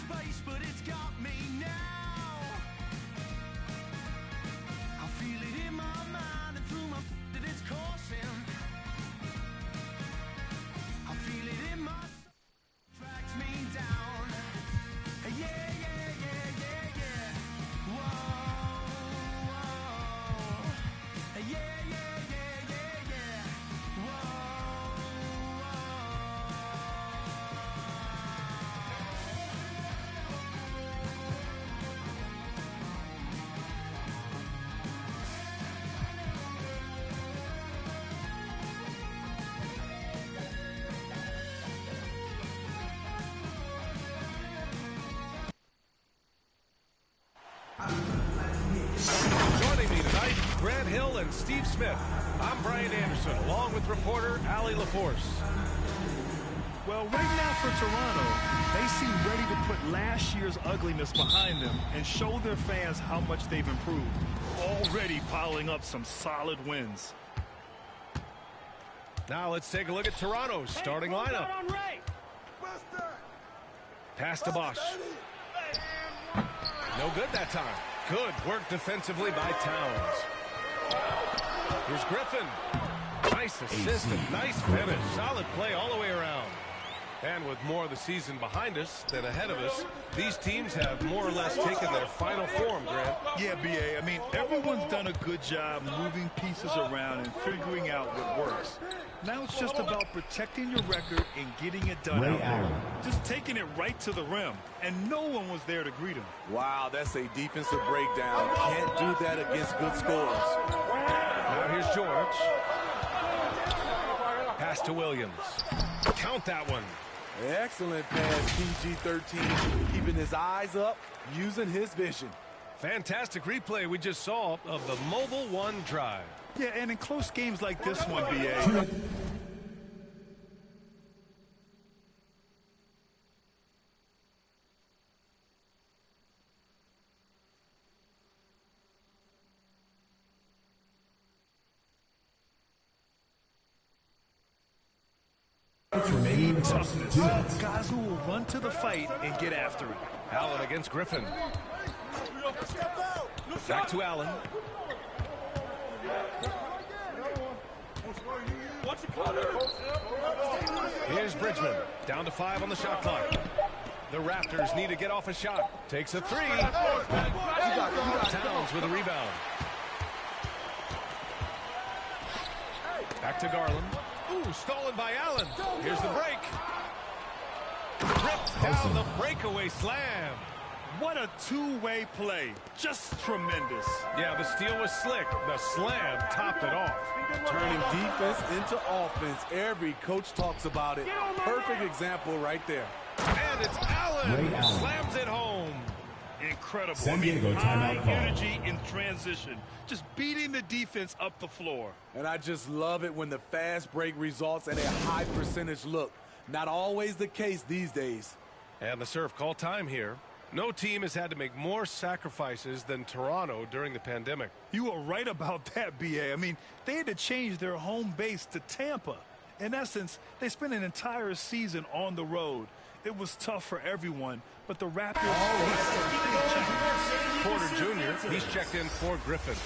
space, but it's got me now. I feel it in my mind and through my that it's coursing. I feel it in my soul, tracks me down. Yeah, yeah, yeah, yeah, yeah. Whoa, whoa. Yeah, yeah, yeah, yeah, yeah. Whoa, Joining me tonight, Grant Hill and Steve Smith. I'm Brian Anderson, along with reporter Allie LaForce. Well, right now for Toronto, they seem ready to put last year's ugliness behind them and show their fans how much they've improved. Already piling up some solid wins. Now let's take a look at Toronto's starting lineup. Pass to Bosch. No good that time. Good work defensively by Towns. Here's Griffin. Nice assist and nice finish. Solid play all the way around. And with more of the season behind us than ahead of us, these teams have more or less taken their final form, Grant. Yeah, B.A., I mean, everyone's done a good job moving pieces around and figuring out what works. Now it's just about protecting your record and getting it done out there. Just taking it right to the rim, and no one was there to greet him. Wow, that's a defensive breakdown. Can't do that against good scores. Now here's George. Pass to Williams. Count that one. Excellent pass, PG-13. Keeping his eyes up, using his vision. Fantastic replay we just saw of the Mobile One drive. Yeah, and in close games like this one, B.A., toughness. Guys who will run to the fight and get after it. Allen against Griffin. Back to Allen. Here's Bridgman. Down to 5 on the shot clock. The Raptors need to get off a shot. Takes a 3. Towns with a rebound. Back to Garland. Ooh, stolen by Allen. Here's the break. Ripped down the breakaway slam. What a two-way play. Just tremendous. Yeah, the steal was slick. The slam topped it off. Turning defense into offense. Every coach talks about it. Perfect example right there. And it's Allen. Slams it home. Incredible. San Diego timeout call. Energy in transition. Just beating the defense up the floor. And I just love it when the fast break results in a high percentage look. Not always the case these days. And the serve call time here. No team has had to make more sacrifices than Toronto during the pandemic. You are right about that, B.A. I mean, they had to change their home base to Tampa. In essence, they spent an entire season on the road. It was tough for everyone, but the Raptors... Porter Jr., he's checked in for Griffin.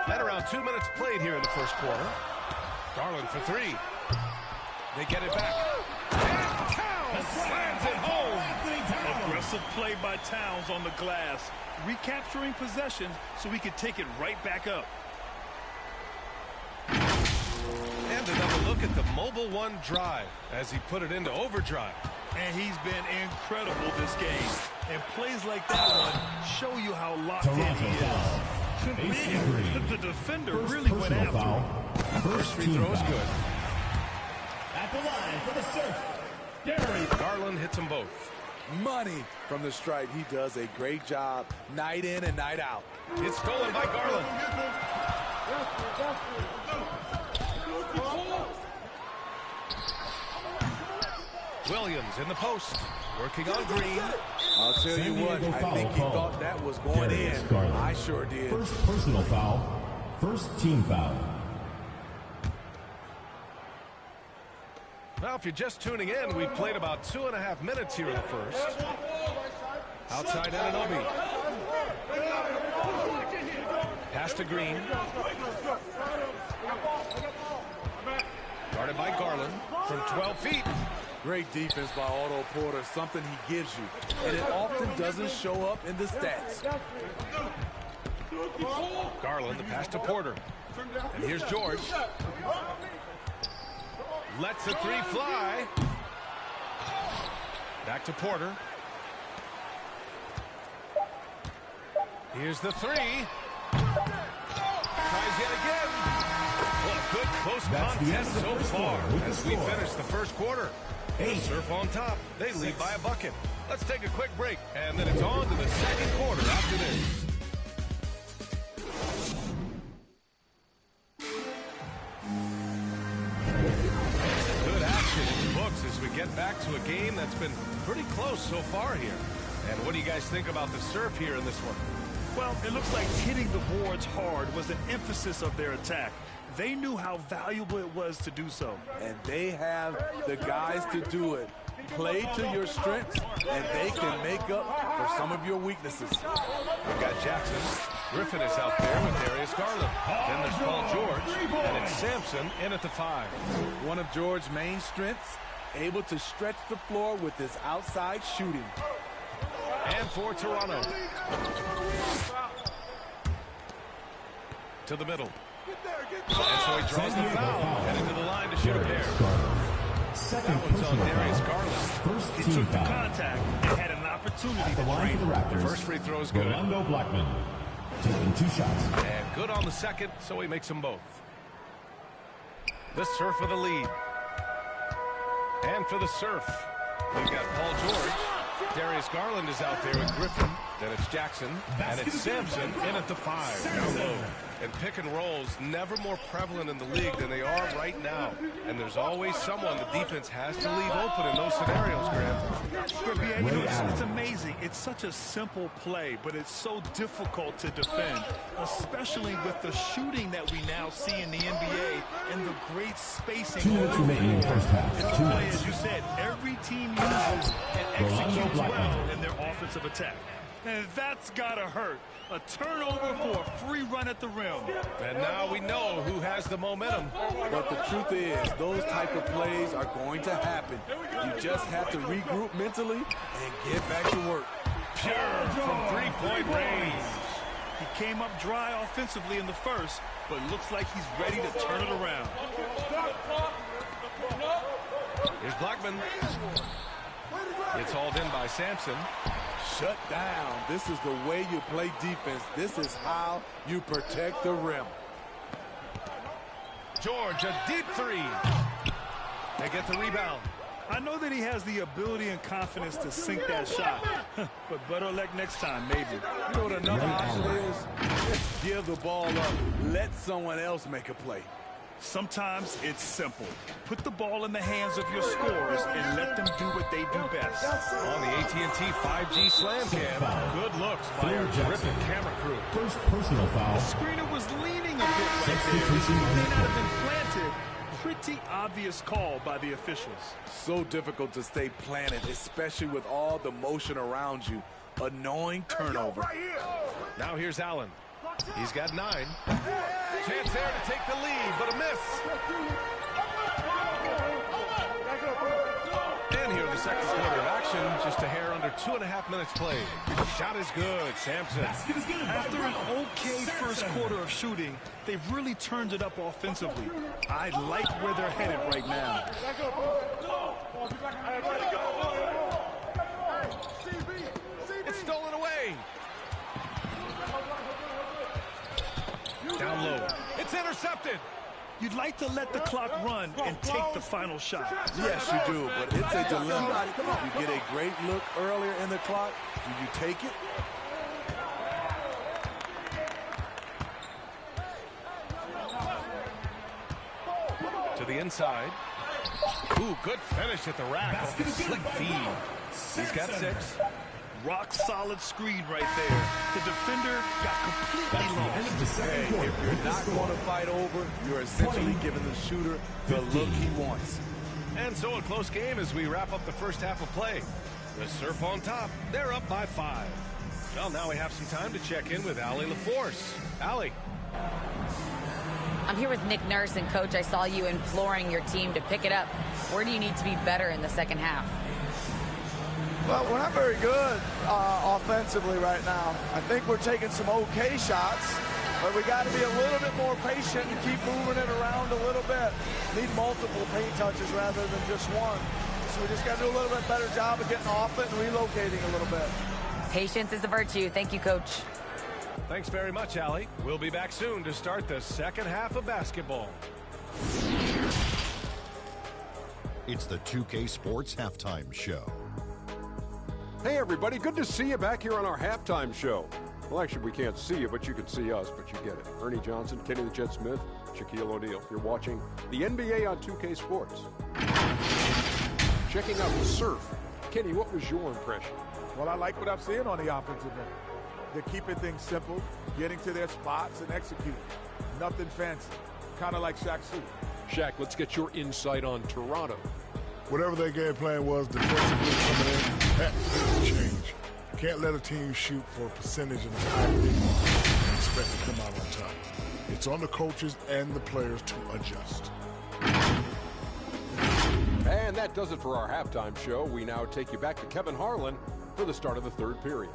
At around 2 minutes played here in the first quarter. Garland for 3. They get it back. And Towns slams it home. Aggressive play by Towns on the glass, recapturing possession so he could take it right back up. And another look at the Mobile One drive as he put it into overdrive. And he's been incredible this game. And plays like that one show you how locked in he is. Man, the defender really went after him. First free throw is good. At the line for the Surf, Garland hits them both. Money from the stripe. He does a great job night in and night out. It's stolen by Garland. Williams in the post, working on Green. I'll tell you what, I think he thought that was going in. I sure did. First personal foul, first team foul. Well, if you're just tuning in, we've played about 2.5 minutes here in the first. Outside Anunoby. Pass to Green. Guarded by Garland from 12 feet. Great defense by Otto Porter, something he gives you, and it often doesn't show up in the stats. Garland, the pass to Porter. And here's George. Lets the three fly. Back to Porter. Here's the three. Tries yet again. Well, a good close contest so far as we finish the first quarter. The Surf on top. They lead by a bucket. Let's take a quick break, and then it's on to the second quarter after this. Good action in the books as we get back to a game that's been pretty close so far here. And what do you guys think about the Surf here in this one? Well, it looks like hitting the boards hard was an emphasis of their attack. They knew how valuable it was to do so. And they have the guys to do it. Play to your strengths, and they can make up for some of your weaknesses. We've got Jackson. Griffin is out there with Darius Garland. Then there's Paul George, and it's Sampson in at the 5. One of George's main strengths, able to stretch the floor with his outside shooting. And for Toronto. To the middle. And so he draws the foul. Heading to the line to shoot a pair. That one's on Darius Garland. He took the contact and had an opportunity to drain it. The first free throw is good. Rolando Blackman taking 2 shots. And good on the second, so he makes them both. The Surf for the lead. And for the Surf, we've got Paul George. Darius Garland is out there with Griffin. Then it's Jackson. And it's Sampson in at the 5. Down low. And pick and rolls never more prevalent in the league than they are right now. And there's always someone the defense has to leave open in those scenarios, Graham. It's amazing. It's such a simple play, but it's so difficult to defend, especially with the shooting that we now see in the NBA and the great spacing. 2 minutes remaining in the first half. It's a play, as you said, every team uses and executes well in their offensive attack. And that's got to hurt. A turnover for a free run at the rim. And now we know who has the momentum. But the truth is, those type of plays are going to happen. You just have to regroup mentally and get back to work. Pure from three-point range. He came up dry offensively in the first, but looks like he's ready to turn it around. Here's Blackman. It's hauled in by Sampson. Shut down. This is the way you play defense. This is how you protect the rim. George, a deep 3. They get the rebound. I know that he has the ability and confidence to sink that shot, but better luck next time, maybe. You know what another option is? Just give the ball up. Let someone else make a play. Sometimes it's simple. Put the ball in the hands of your scorers and let them do what they do best. On the AT&T 5G Slam Cam, good looks by our terrific camera crew. First personal foul. The screener was leaning a bit right there. This may not have been planted. Pretty obvious call by the officials. So difficult to stay planted, especially with all the motion around you. Annoying turnover. Now here's Allen. He's got 9. Chance there to take the lead, but a miss. And here in the second quarter of action, just a hair under 2.5 minutes played. Shot is good, Sampson. After an okay first quarter of shooting, they've really turned it up offensively. I like where they're headed right now. It's stolen away. Down low. It's intercepted. You'd like to let the clock run and take the final shot. Yes, you do, but it's a dilemma. You get a great look earlier in the clock. Do you take it? To the inside. Ooh, good finish at the rack. Off the slick feed. He's got 6. Rock solid screen right there. The defender got completely lost. Hey, if you're not going to fight over, you're essentially giving the shooter the look he wants. And so a close game as we wrap up the first half of play. The Surf on top. They're up by 5. Well, now we have some time to check in with Allie LaForce. Allie. I'm here with Nick Nurse, and Coach, I saw you imploring your team to pick it up. Where do you need to be better in the second half? Well, we're not very good offensively right now. I think we're taking some okay shots, but we got to be a little bit more patient and keep moving it around a little bit. Need multiple paint touches rather than just one. So we just got to do a little bit better job of getting off it and relocating a little bit. Patience is a virtue. Thank you, Coach. Thanks very much, Allie. We'll be back soon to start the second half of basketball. It's the 2K Sports Halftime Show. Hey, everybody. Good to see you back here on our halftime show. Well, actually, we can't see you, but you can see us, but you get it. Ernie Johnson, Kenny the Jet Smith, Shaquille O'Neal. You're watching the NBA on 2K Sports. Checking out the Surf. Kenny, what was your impression? Well, I like what I'm seeing on the offensive end. They're keeping things simple, getting to their spots and executing. Nothing fancy. Kind of like Shaq's suit. Shaq, let's get your insight on Toronto. Whatever their game plan was defensively coming in, that needs to change. Can't let a team shoot for a percentage of the time they want and expect to come out on top. It's on the coaches and the players to adjust. And that does it for our halftime show. We now take you back to Kevin Harlan for the start of the third period.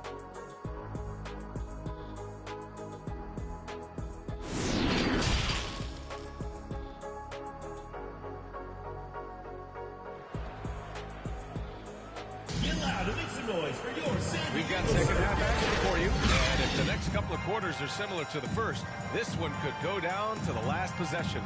We've got second half action for you. And if the next couple of quarters are similar to the first, this one could go down to the last possession.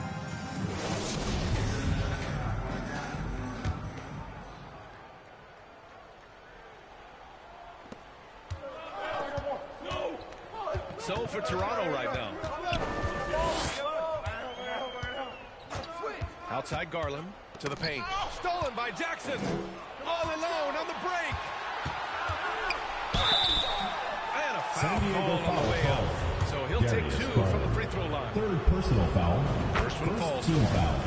So for Toronto right now. Outside Garland to the paint. Stolen by Jackson. All alone on the break. And a foul call on the way up. So he'll take 2 from the free throw line. Third personal foul. First one falls. Team foul.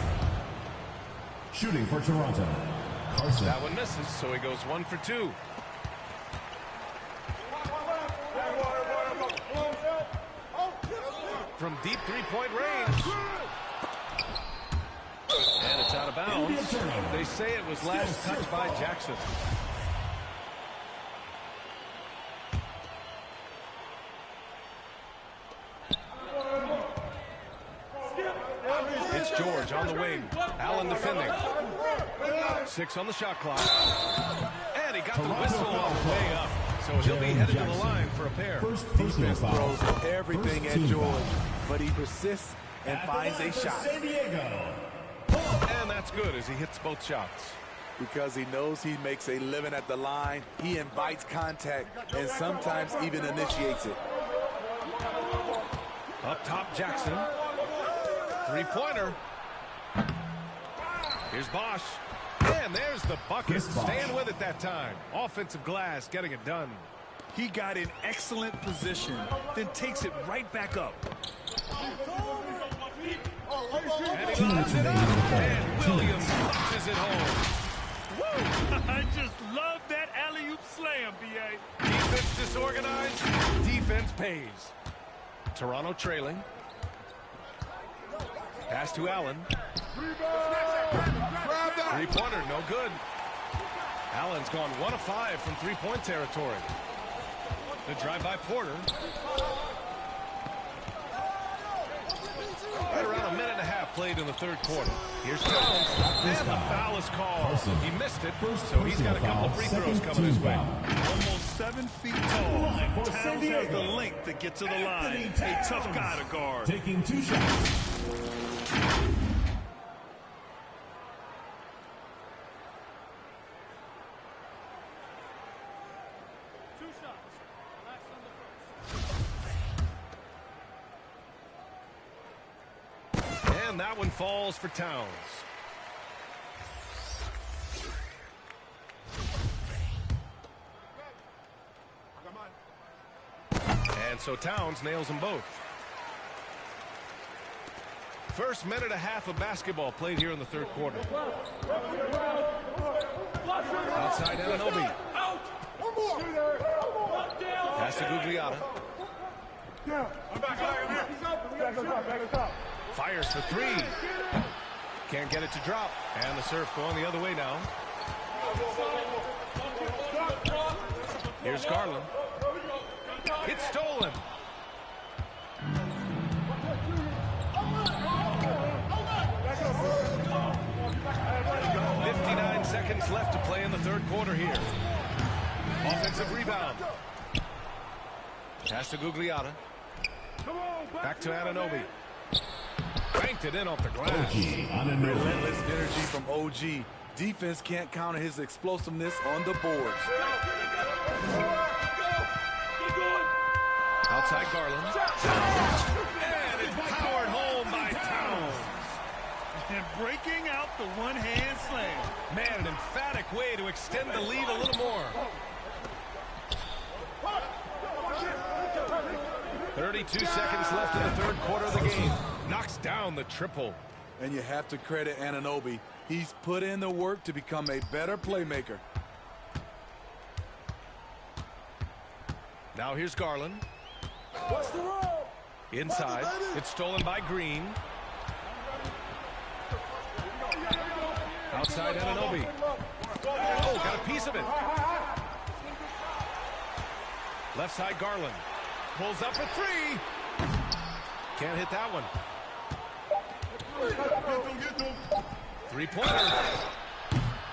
Shooting for Toronto. Carson. That one misses, so he goes 1 for 2. From deep three-point range. And it's out of bounds. They say it was last touched by Jackson. It's George on the wing. Allen defending. 6 on the shot clock. And he got the whistle on the way up. So he'll be headed to the line for a pair. Defense throws everything at George, but he persists and finds a shot. And that's good as he hits both shots. Because he knows he makes a living at the line, he invites contact and sometimes even initiates it. Up top, Jackson. Three-pointer. Here's Bosch. And there's the bucket. Staying with it that time. Offensive glass getting it done. He got in excellent position, then takes it right back up. And he lines it up. And Williams punches it home. Woo! I just love that alley-oop slam, B.A. Defense disorganized. Defense pays. Toronto trailing. Pass to Allen. Three-pointer, no good. Allen's gone 1 of 5 from three-point territory. The drive by Porter. Right around a minute and a half played in the third quarter. Here's Jones. And the foul is called. He missed it, so he's got a couple of free throws coming his way. Almost 7 feet tall. Towns has the length to get to the line. A tough guy to guard. Taking 2 shots. And that one falls for Towns. And so Towns nails them both. First minute and a half of basketball played here in the third quarter. Outside Anunoby. Pass to Gugliotta. Fires for three. Can't get it to drop. And the serve going the other way now. Here's Garland. It's stolen. Seconds left to play in the third quarter here. Offensive rebound. Pass to Gugliotta. Back to Anunoby. Banked it in off the glass. Relentless energy from OG. Defense can't counter his explosiveness on the boards. Outside Garland. And it's powered home by Towns. And breaking out the one-hand slam. Man, an emphatic way to extend the lead a little more. 32 seconds left in the third quarter of the game. Knocks down the triple. And you have to credit Anunoby. He's put in the work to become a better playmaker. Now here's Garland. Inside. It's stolen by Green. Outside Anunoby. Oh, got a piece of it. Left side Garland. Pulls up for three. Can't hit that one. Three-pointer.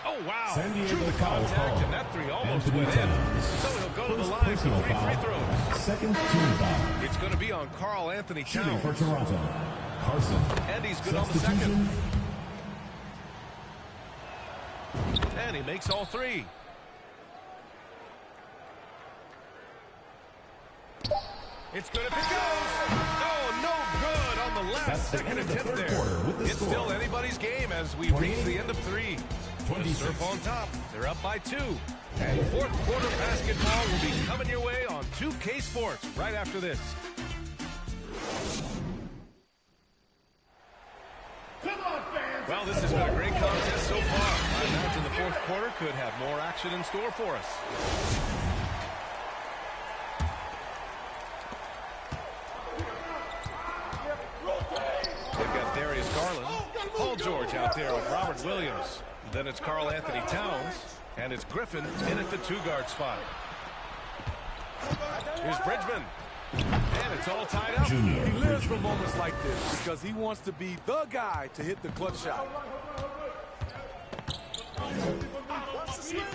Oh, wow. Through the contact, and that three almost went in. So he'll go to the line for 3 free throws. Second team foul. It's going to be on Karl Anthony Shooting Towns. for Toronto. Carson. And he's good on the second. And he makes all three. It's good if it goes. Oh, no good on the last second attempt there. It's still anybody's game as we reach the end of three. The Surf on top. They're up by 2. And fourth quarter basketball will be coming your way on 2K Sports right after this. Well, this has been a great contest so far. I imagine the fourth quarter could have more action in store for us. They've got Darius Garland, Paul George out there with Robert Williams. Then it's Karl Anthony Towns, and it's Griffin in at the 2-guard spot. Here's Bridgman. And it's all tied up. He lives for moments like this because he wants to be the guy to hit the clutch shot.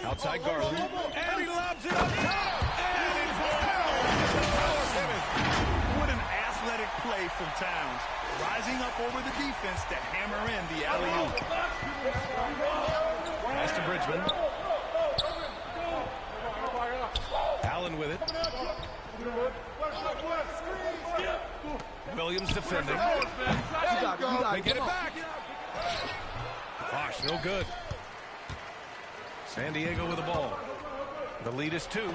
Outside Garland. And he lobs it up top. And it's down. What an athletic play from Towns. Rising up over the defense to hammer in the alley-oop. Pass to Bridgman. Allen with it. Williams defending. They get it back. Gosh, no good. San Diego with the ball. The lead is 2.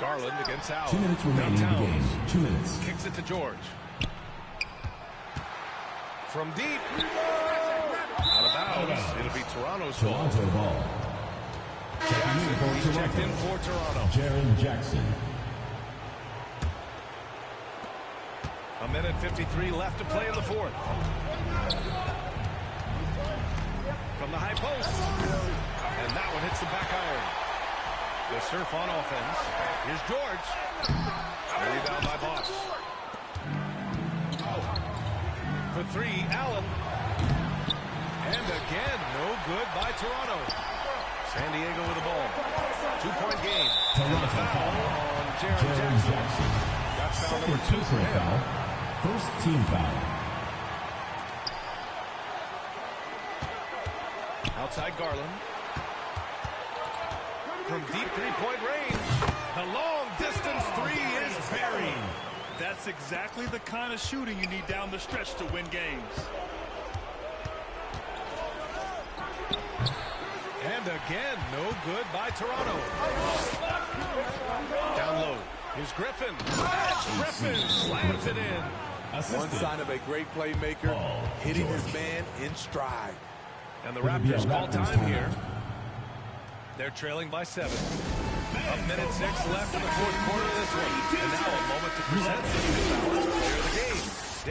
Garland against Allen. 2 minutes remaining in the game. 2 minutes. Kicks it to George. From deep. Out of bounds. It'll be Toronto's ball. Toronto ball. Jackson, checked in for Toronto. Jaren Jackson. A minute 53 left to play in the fourth. From the high post. And that one hits the back iron. The Surf on offense. Here's George. Rebound by Boss. For 3, Allen. And again, no good by Toronto. San Diego with the ball. 2-point game. Toronto foul on Jaren Jackson. That's foul number 2 for him. Foul. First team foul. Outside Garland. From deep 3-point range. The long distance 3 is buried. That's exactly the kind of shooting you need down the stretch to win games. And again, no good by Toronto. Down low. Here's Griffin. Griffin slams it in. One sign of a great playmaker, hitting his man in stride. And the Raptors call time here. They're trailing by 7. 1 minute 6 left in the fourth quarter of this one. And now a moment to present the new balanced player of the game,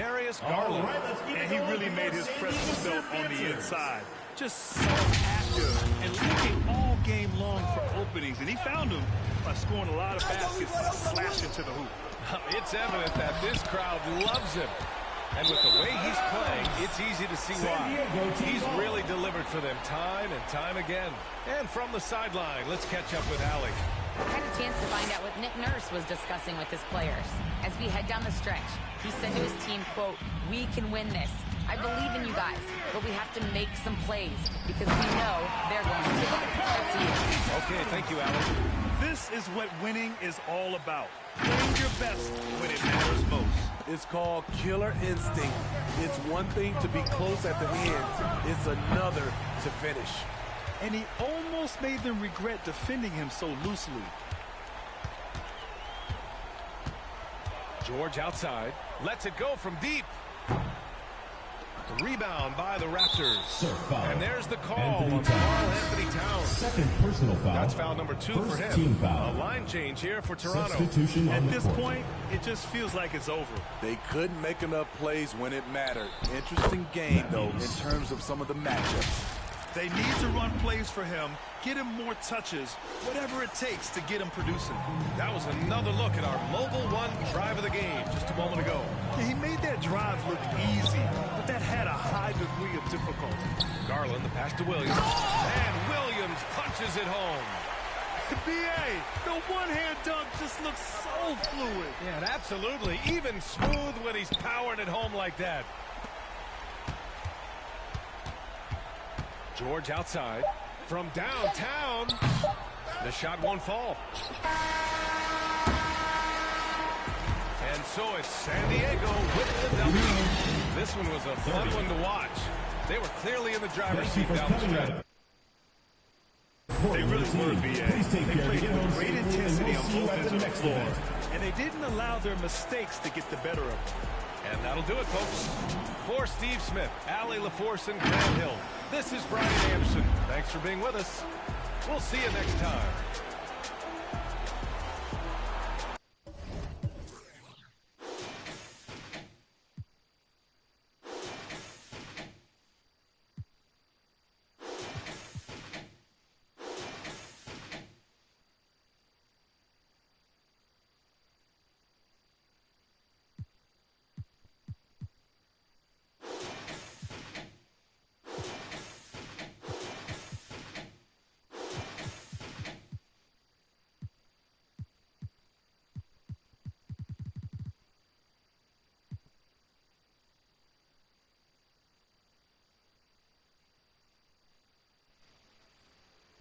Darius Garland. And he really made his presence felt on the inside. Just so active and looking all game long for openings. And he found them by scoring a lot of baskets and slashing to the hoop. It's evident that this crowd loves him. And with the way he's playing, it's easy to see why. He's really delivered for them time and time again. And from the sideline, let's catch up with Allie. I had a chance to find out what Nick Nurse was discussing with his players. As we head down the stretch, he said to his team, quote, "We can win this. I believe in you guys, but we have to make some plays because we know they're going to. Back to you." Okay, thank you, Allie. This is what winning is all about. Playing your best when it matters most. It's called killer instinct. It's one thing to be close at the end. It's another to finish. And he almost made them regret defending him so loosely. George outside. Lets it go from deep. Rebound by the Raptors. And there's the call on Anthony Towns. Second personal foul. That's foul number 2 for him. Team foul. A line change here for Toronto. Substitution At on this the court. point, it just feels like it's over. They couldn't make enough plays when it mattered. Interesting game, though, in terms of some of the matchups. They need to run plays for him, get him more touches, whatever it takes to get him producing. That was another look at our Mobile One drive of the game just a moment ago. Yeah, he made that drive look easy, but that had a high degree of difficulty. Garland, the pass to Williams. And Williams punches it home. B.A., the one-hand dunk just looks so fluid. Yeah, absolutely. Even smooth when he's powering it home like that. George outside. From downtown. The shot won't fall. And so it's San Diego with the W. This one was a fun one to watch. They were clearly in the driver's seat down the stretch. They really were, B.A. They played with great intensity on both ends of the floor, and they didn't allow their mistakes to get the better of them. And that'll do it, folks. For Steve Smith, Allie LaForce, and Grant Hill, this is Brian Anderson. Thanks for being with us. We'll see you next time.